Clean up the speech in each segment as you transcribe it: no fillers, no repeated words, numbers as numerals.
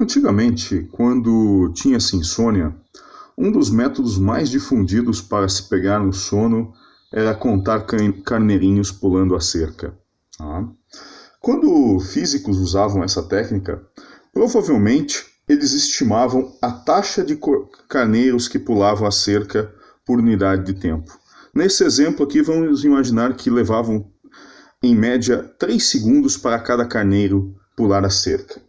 Antigamente, quando tinha-se insônia, um dos métodos mais difundidos para se pegar no sono era contar carneirinhos pulando a cerca. Tá? Quando físicos usavam essa técnica, provavelmente eles estimavam a taxa de carneiros que pulavam a cerca por unidade de tempo. Nesse exemplo aqui, vamos imaginar que levavam, em média, 3 segundos para cada carneiro pular a cerca.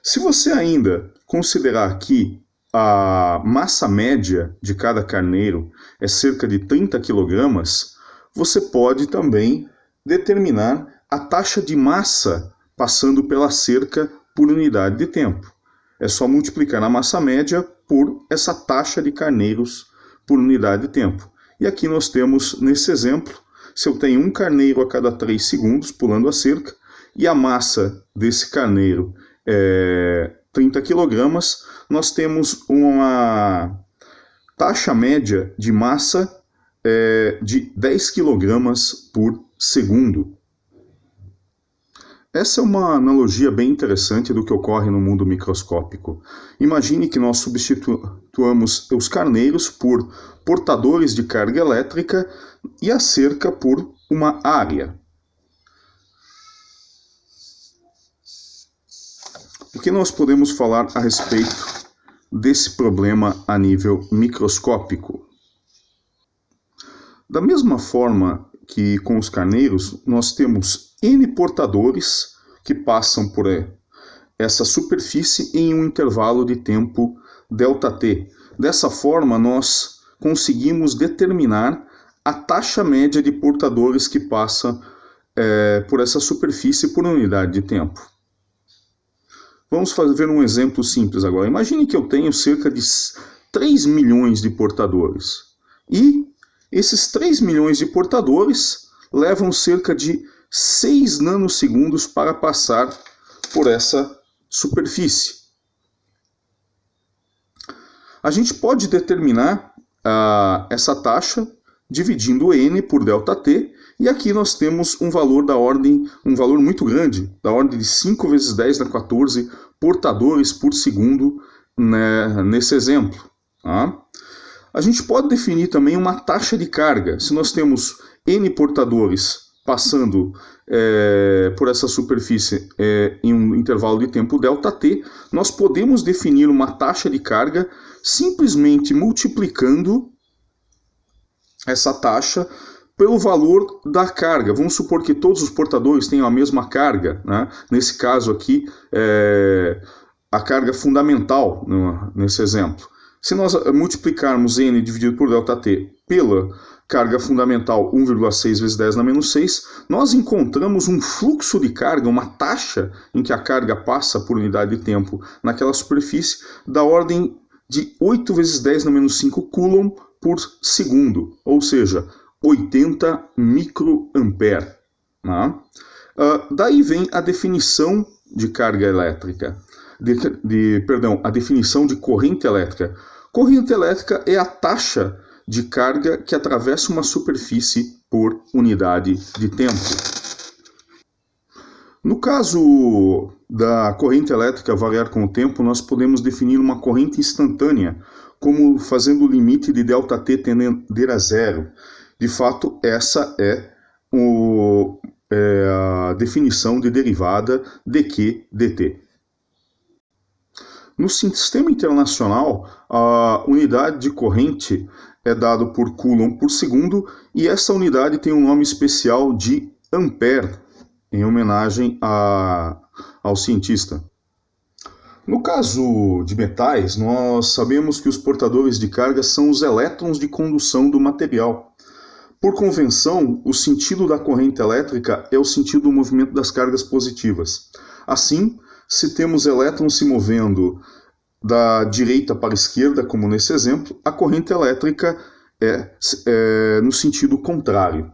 Se você ainda considerar que a massa média de cada carneiro é cerca de 30 kg, você pode também determinar a taxa de massa passando pela cerca por unidade de tempo. É só multiplicar a massa média por essa taxa de carneiros por unidade de tempo. E aqui nós temos, nesse exemplo, se eu tenho um carneiro a cada 3 segundos pulando a cerca, e a massa desse carneiro é 30 kg, nós temos uma taxa média de massa de 10 kg por segundo. Essa é uma analogia bem interessante do que ocorre no mundo microscópico. Imagine que nós substituamos os carneiros por portadores de carga elétrica e a cerca por uma área. O que nós podemos falar a respeito desse problema a nível microscópico? Da mesma forma que com os carneiros, nós temos N portadores que passam por essa superfície em um intervalo de tempo ΔT. Dessa forma, nós conseguimos determinar a taxa média de portadores que passa por essa superfície por unidade de tempo. Vamos ver um exemplo simples agora. Imagine que eu tenho cerca de 3 milhões de portadores. E esses 3 milhões de portadores levam cerca de 6 nanosegundos para passar por essa superfície. A gente pode determinar essa taxa dividindo N por ΔT, e aqui nós temos um valor um valor muito grande, da ordem de 5 vezes 10 na 14 portadores por segundo, né, nesse exemplo. Tá? A gente pode definir também uma taxa de carga. Se nós temos N portadores passando por essa superfície em um intervalo de tempo ΔT, nós podemos definir uma taxa de carga simplesmente multiplicando essa taxa pelo valor da carga. Vamos supor que todos os portadores tenham a mesma carga, né? Nesse caso aqui, a carga fundamental, nesse exemplo. Se nós multiplicarmos N dividido por ΔT pela carga fundamental 1,6 vezes 10 na menos 6, nós encontramos um fluxo de carga, uma taxa em que a carga passa por unidade de tempo naquela superfície, da ordem de 8 vezes 10 na menos 5 coulomb por segundo, ou seja, 80 microampere. Né? Daí vem a definição de carga elétrica, a definição de corrente elétrica. Corrente elétrica é a taxa de carga que atravessa uma superfície por unidade de tempo. No caso da corrente elétrica variar com o tempo, nós podemos definir uma corrente instantânea, como fazendo o limite de ΔT tender a zero. De fato, essa é a definição de derivada dQ dt. No sistema internacional, a unidade de corrente é dada por coulomb por segundo, e essa unidade tem um nome especial de ampere, em homenagem ao cientista. No caso de metais, nós sabemos que os portadores de carga são os elétrons de condução do material. Por convenção, o sentido da corrente elétrica é o sentido do movimento das cargas positivas. Assim, se temos elétrons se movendo da direita para a esquerda, como nesse exemplo, a corrente elétrica é no sentido contrário.